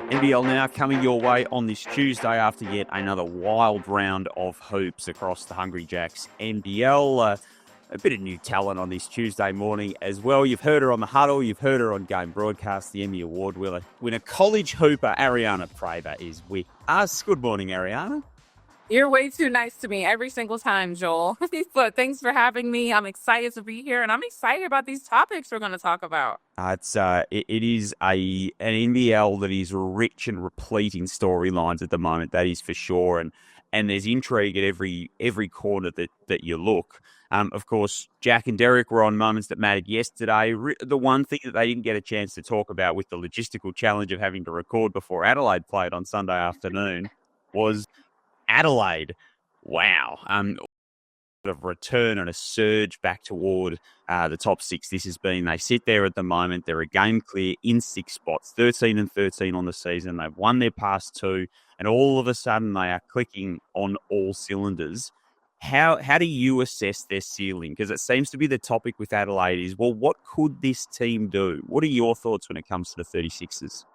NBL Now coming your way on this Tuesday after yet another wild round of hoops across the Hungry Jacks NBL. A bit of new talent on this Tuesday morning as well. You've heard her on the huddle. You've heard her on Game Broadcast. The Emmy Award winner college hooper Ariana Prather is with us. Good morning, Ariana. You're way too nice to me every single time, Joel. But thanks for having me. I'm excited to be here, and I'm excited about these topics we're going to talk about. It is an NBL that is rich and replete in storylines at the moment. That is for sure, and there's intrigue at every corner that you look. Of course, Jack and Derek were on Moments That Mattered yesterday. The one thing that they didn't get a chance to talk about with the logistical challenge of having to record before Adelaide played on Sunday afternoon was Adelaide. Wow. Of return and a surge back toward the top six. This has been, they sit there at the moment. They're a game clear in 6 spots, 13 and 13 on the season. They've won their past 2, and all of a sudden they are clicking on all cylinders. How do you assess their ceiling? Because it seems to be the topic with Adelaide is, well, what could this team do? What are your thoughts when it comes to the 36ers?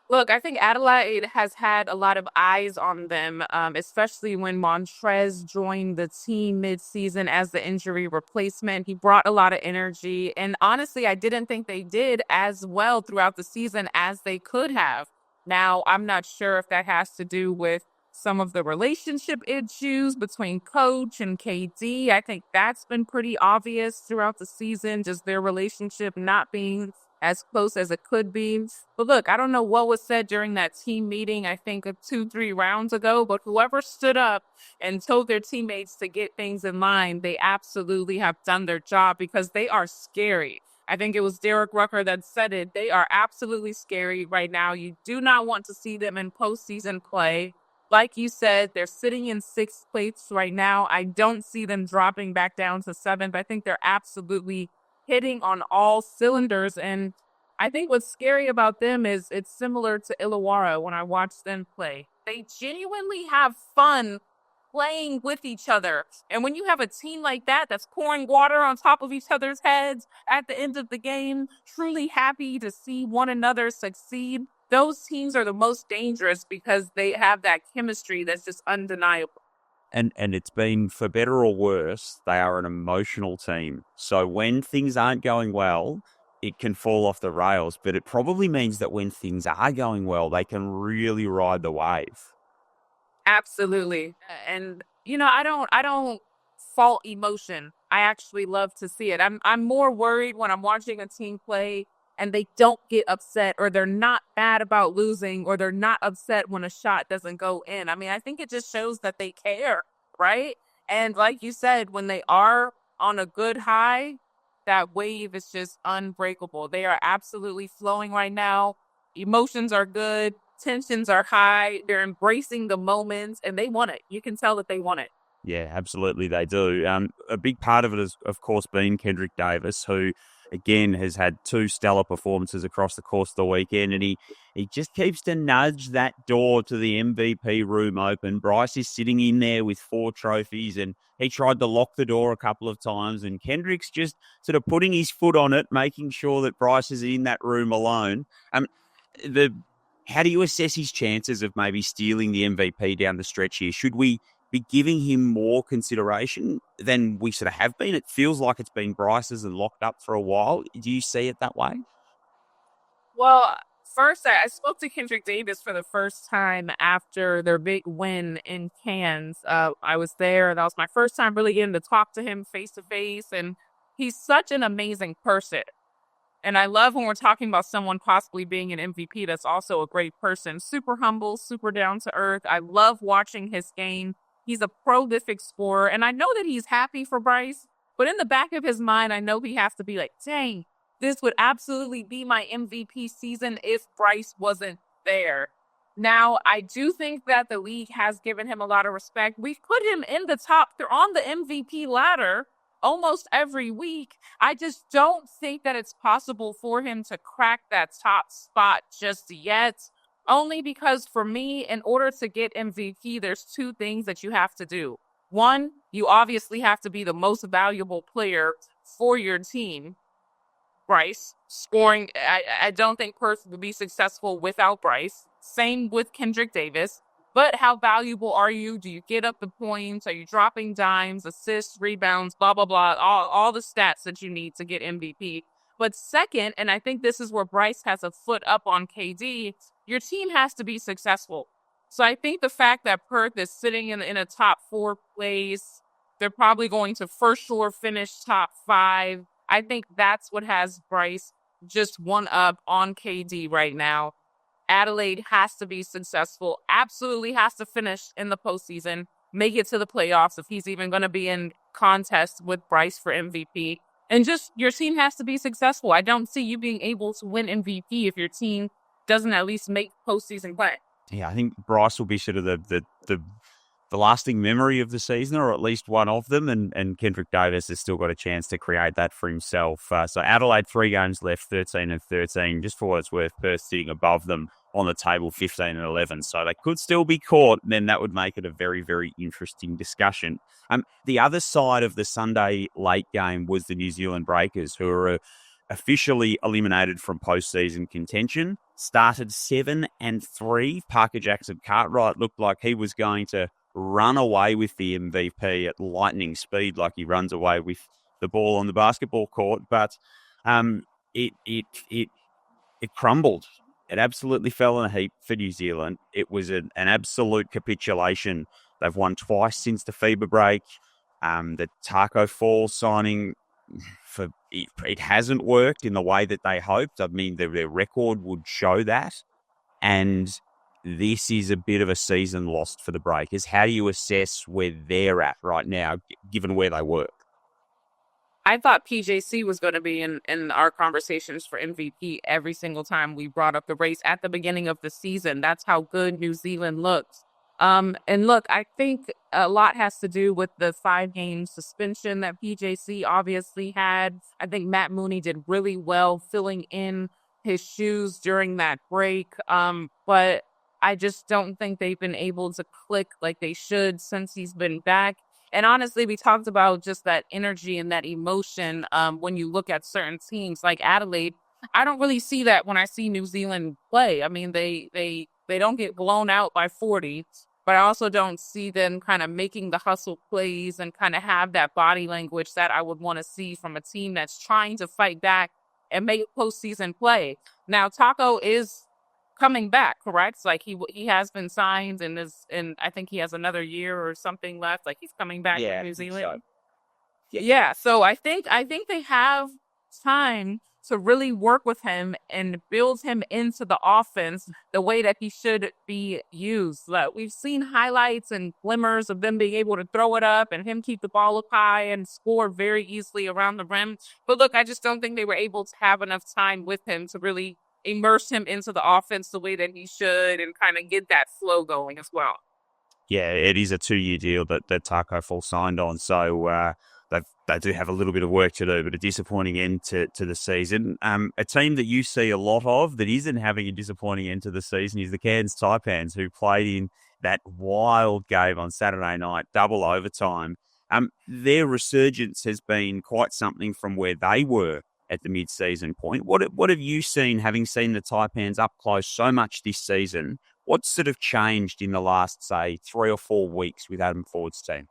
Look, I think Adelaide has had a lot of eyes on them, especially when Montrez joined the team mid-season as the injury replacement. He brought a lot of energy, and honestly, I didn't think they did as well throughout the season as they could have. Now, I'm not sure if that has to do with some of the relationship issues between coach and KD. I think that's been pretty obvious throughout the season, just their relationship not being as close as it could be. But look, I don't know what was said during that team meeting, I think 2-3 rounds ago, but whoever stood up and told their teammates to get things in line, they absolutely have done their job because they are scary. I think it was Derek Rucker that said it. They are absolutely scary right now. You do not want to see them in postseason play. Like you said, they're sitting in 6th place right now. I don't see them dropping back down to 7th. I think they're absolutely hitting on all cylinders. And I think what's scary about them is it's similar to Illawarra when I watch them play. They genuinely have fun playing with each other. And when you have a team like that that's pouring water on top of each other's heads at the end of the game, truly happy to see one another succeed, those teams are the most dangerous because they have that chemistry that's just undeniable. And it's been, for better or worse, they are an emotional team. So when things aren't going well, it can fall off the rails. But it probably means that when things are going well, they can really ride the wave. Absolutely. And I don't fault emotion. I actually love to see it. I'm more worried when I'm watching a team play and they don't get upset or they're not mad about losing or they're not upset when a shot doesn't go in. I mean, I think it just shows that they care, right? And like you said, when they are on a good high, that wave is just unbreakable. They are absolutely flowing right now. Emotions are good, tensions are high. They're embracing the moments and they want it. You can tell that they want it. Yeah, absolutely they do. A big part of it has, of course, been Kendrick Davis, who, again, has had 2 stellar performances across the course of the weekend, and he just keeps to nudge that door to the MVP room open. Bryce is sitting in there with 4 trophies, and he tried to lock the door a couple of times, and Kendrick's just sort of putting his foot on it, making sure that Bryce is in that room alone. The How do you assess his chances of maybe stealing the MVP down the stretch here? Should we be giving him more consideration than we sort of have been? It feels like it's been Bryce's and locked up for a while. Do you see it that way? Well, first, I spoke to Kendrick Davis for the first time after their big win in Cairns. I was there. That was my first time really getting to talk to him face to face. And he's such an amazing person. And I love when we're talking about someone possibly being an MVP that's also a great person. Super humble, super down to earth. I love watching his game. He's a prolific scorer. And I know that he's happy for Bryce, but in the back of his mind, I know he has to be like, dang, this would absolutely be my MVP season if Bryce wasn't there. Now, I do think that the league has given him a lot of respect. We've put him in the top. They're on the MVP ladder almost every week. I just don't think that it's possible for him to crack that top spot just yet. Only because for me, in order to get MVP, there's 2 things that you have to do. One, you obviously have to be the most valuable player for your team. Bryce. Scoring, I don't think Perth would be successful without Bryce. Same with Kendrick Davis. But how valuable are you? Do you get up the points? Are you dropping dimes, assists, rebounds, blah, blah, blah, all the stats that you need to get MVP? But second, and I think this is where Bryce has a foot up on KD, your team has to be successful. So I think the fact that Perth is sitting in a top 4 place, they're probably going to for sure finish top 5. I think that's what has Bryce just one up on KD right now. Adelaide has to be successful, absolutely has to finish in the postseason, make it to the playoffs if he's even going to be in contest with Bryce for MVP. And just your team has to be successful. I don't see you being able to win MVP if your team doesn't at least make postseason play. Yeah, I think Bryce will be sort of the lasting memory of the season, or at least one of them, and Kendrick Davis has still got a chance to create that for himself. So Adelaide, 3 games left, 13 and 13. Just for what it's worth, Perth sitting above them on the table, 15 and 11. So they could still be caught, and then that would make it a very, very interesting discussion. The other side of the Sunday late game was the New Zealand Breakers, who are officially eliminated from postseason contention. Started 7 and 3. Parker Jackson Cartwright looked like he was going to run away with the MVP at lightning speed, like he runs away with the ball on the basketball court. But it crumbled. It absolutely fell in a heap for New Zealand. It was an absolute capitulation. They've won twice since the FIBA break. The Taco Fall signing, for it hasn't worked in the way that they hoped. I mean, their record would show that. And this is a bit of a season lost for the Breakers. How do you assess where they're at right now, given where they were? I thought PJC was going to be in our conversations for MVP every single time we brought up the race at the beginning of the season. That's how good New Zealand looks. And look, I think a lot has to do with the 5-game suspension that PJC obviously had. I think Matt Mooney did really well filling in his shoes during that break. But I just don't think they've been able to click like they should since he's been back. And honestly, we talked about just that energy and that emotion when you look at certain teams like Adelaide. I don't really see that when I see New Zealand play. I mean, they don't get blown out by 40, but I also don't see them kind of making the hustle plays and kind of have that body language that I would want to see from a team that's trying to fight back and make postseason play. Now, Taco is coming back, correct? Like he has been signed and I think he has another year or something left. Like he's coming back to New Zealand. So. Yeah. So I think they have time to really work with him and build him into the offense the way that he should be used. We've seen highlights and glimmers of them being able to throw it up and him keep the ball up high and score very easily around the rim. But look, I just don't think they were able to have enough time with him to really immerse him into the offense the way that he should and kind of get that flow going as well. Yeah, it is a 2-year deal that Taco Fall signed on. So they do have a little bit of work to do, but a disappointing end to the season. A team that you see a lot of that isn't having a disappointing end to the season is the Cairns Taipans, who played in that wild game on Saturday night, double overtime. Their resurgence has been quite something from where they were at the mid-season point. What have you seen, having seen the Taipans up close so much this season? What's sort of changed in the last, say, 3 or 4 weeks with Adam Ford's team?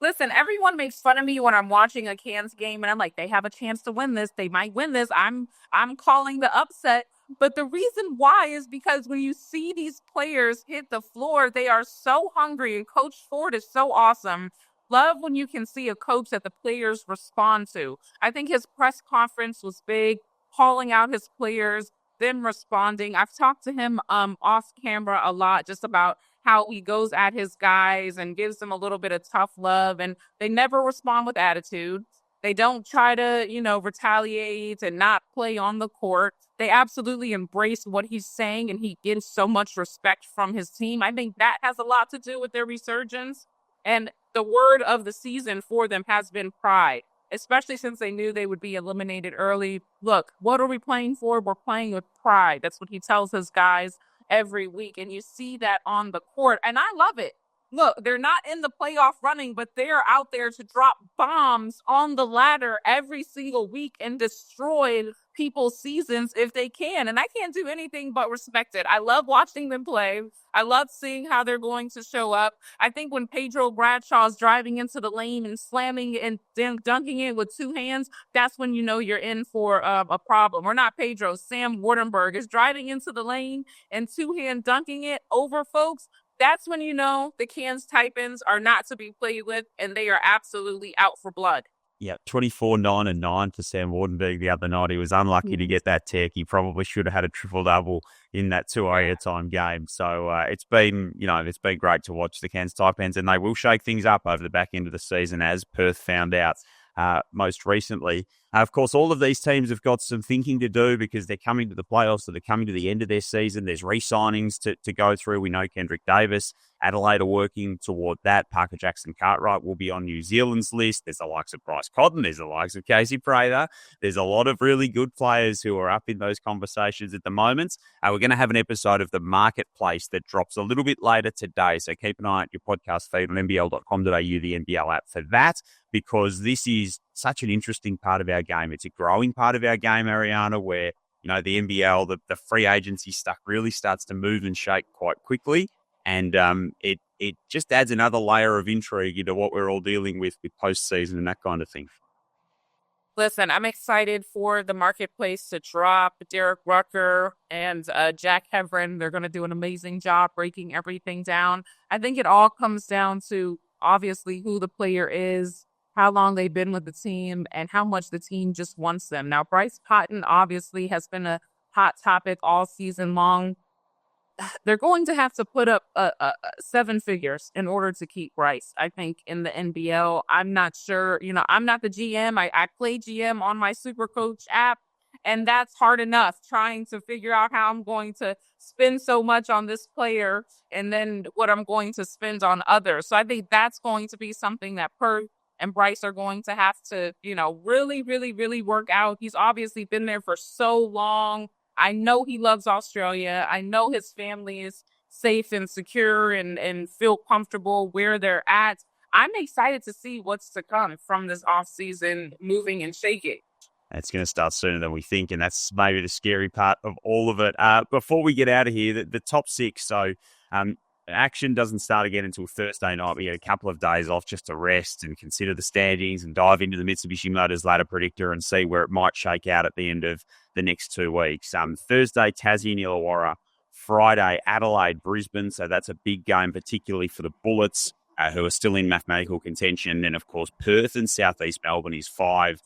Listen, everyone makes fun of me when I'm watching a Cairns game and I'm like, they have a chance to win this. They might win this. I'm calling the upset. But the reason why is because when you see these players hit the floor, they are so hungry, and Coach Ford is so awesome. Love when you can see a coach that the players respond to. I think his press conference was big, calling out his players, then responding. I've talked to him off camera a lot just about how he goes at his guys and gives them a little bit of tough love, and they never respond with attitude. They don't try to, retaliate and not play on the court. They absolutely embrace what he's saying, and he gets so much respect from his team. I think that has a lot to do with their resurgence. And the word of the season for them has been pride, especially since they knew they would be eliminated early. Look, what are we playing for? We're playing with pride. That's what he tells his guys every week. And you see that on the court. And I love it. look, they're not in the playoff running, but they're out there to drop bombs on the ladder every single week and destroy people's seasons if they can. And I can't do anything but respect it. I love watching them play. I love seeing how they're going to show up. I think when Pedro Bradshaw's driving into the lane and slamming and dunking it with two hands, that's when you know you're in for a problem. Or not Pedro, Sam Wardenberg is driving into the lane and two-hand dunking it over folks. That's when you know the Cairns Taipans are not to be played with, and they are absolutely out for blood. Yeah, 24-9-9 for Sam Wardenberg the other night. He was unlucky to get that tech. He probably should have had a triple-double in that two overtime game. So it's been great to watch the Cairns Taipans, and they will shake things up over the back end of the season, as Perth found out most recently. Of course, all of these teams have got some thinking to do because they're coming to the playoffs, so they're coming to the end of their season. There's re-signings to go through. We know Kendrick Davis, Adelaide are working toward that. Parker Jackson-Cartwright will be on New Zealand's list. There's the likes of Bryce Cotton. There's the likes of Casey Prather. There's a lot of really good players who are up in those conversations at the moment. We're going to have an episode of The Marketplace that drops a little bit later today, so keep an eye on your podcast feed on nbl.com.au, the NBL app for that, because this is such an interesting part of our game. It's a growing part of our game, Ariana, where, the NBL, the free agency stuff really starts to move and shake quite quickly. And it just adds another layer of intrigue into what we're all dealing with postseason and that kind of thing. Listen, I'm excited for the marketplace to drop. Derek Rucker and Jack Heverin, they're going to do an amazing job breaking everything down. I think it all comes down to, obviously, who the player is, how long they've been with the team, and how much the team just wants them. Now, Bryce Cotton obviously has been a hot topic all season long. They're going to have to put up seven figures in order to keep Bryce, I think, in the NBL. I'm not sure. I'm not the GM. I play GM on my Supercoach app, and that's hard enough trying to figure out how I'm going to spend so much on this player and then what I'm going to spend on others. So I think that's going to be something that Perth and Bryce are going to have to, really, really, really work out. He's obviously been there for so long. I know he loves Australia. I know his family is safe and secure and feel comfortable where they're at. I'm excited to see what's to come from this offseason moving and shaking. It's going to start sooner than we think, and that's maybe the scary part of all of it. Before we get out of here, the top six. So action doesn't start again until Thursday night. We get a couple of days off just to rest and consider the standings and dive into the Mitsubishi Motors ladder predictor and see where it might shake out at the end of the next 2 weeks. Thursday, Tassie and Illawarra. Friday, Adelaide, Brisbane. So that's a big game, particularly for the Bullets, who are still in mathematical contention. And then, of course, Perth and Southeast Melbourne is 4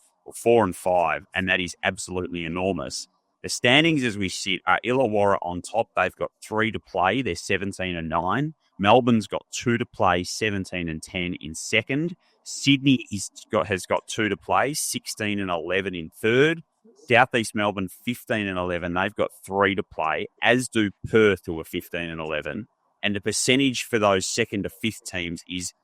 and 5, and that is absolutely enormous. The standings as we sit are Illawarra on top. They've got 3 to play. They're 17 and 9. Melbourne's got 2 to play, 17 and 10 in second. Sydney has got 2 to play, 16 and 11 in third. Southeast Melbourne, 15 and 11. They've got 3 to play, as do Perth, who are 15 and 11. And the percentage for those second to fifth teams is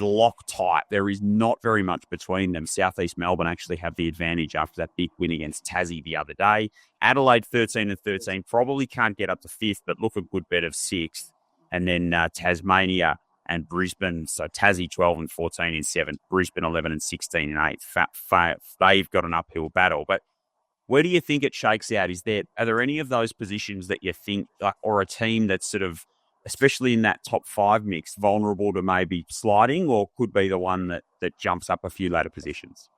lock tight. There is not very much between them. Southeast Melbourne actually have the advantage after that big win against Tassie the other day. Adelaide, 13 and 13, probably can't get up to fifth, but look a good bet of sixth. And then Tasmania and Brisbane, so Tassie 12 and 14 in seventh, Brisbane 11 and 16 in eighth. They've got an uphill battle. But where do you think it shakes out? Are there any of those positions that you think, or a team that's sort of, especially in that top 5 mix, vulnerable to maybe sliding, or could be the one that jumps up a few later positions?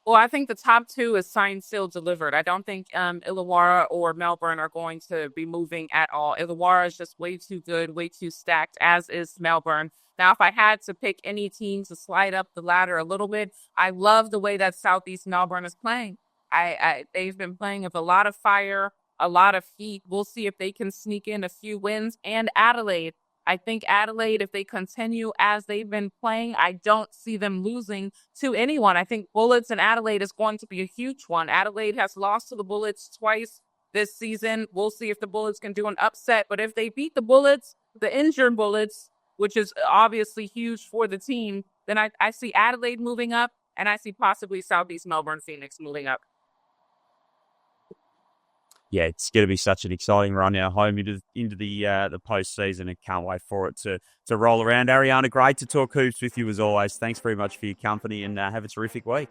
Well, I think the top 2 is signed, sealed, delivered. I don't think Illawarra or Melbourne are going to be moving at all. Illawarra is just way too good, way too stacked, as is Melbourne. Now, if I had to pick any team to slide up the ladder a little bit, I love the way that Southeast Melbourne is playing. They've been playing with a lot of fire, a lot of heat. We'll see if they can sneak in a few wins. And Adelaide. I think Adelaide, if they continue as they've been playing, I don't see them losing to anyone. I think Bullets and Adelaide is going to be a huge one. Adelaide has lost to the Bullets twice this season. We'll see if the Bullets can do an upset. But if they beat the Bullets, the injured Bullets, which is obviously huge for the team, then I see Adelaide moving up, and I see possibly Southeast Melbourne Phoenix moving up. yeah, it's going to be such an exciting run now home into the postseason, and can't wait for it to roll around. Ariana, great to talk hoops with you as always. Thanks very much for your company, and have a terrific week.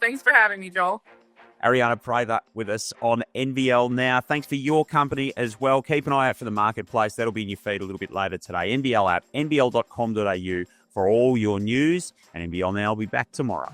Thanks for having me, Joel. Ariana Prather with us on NBL Now. Thanks for your company as well. Keep an eye out for the marketplace. That'll be in your feed a little bit later today. NBL app, nbl.com.au for all your news. And NBL Now will be back tomorrow.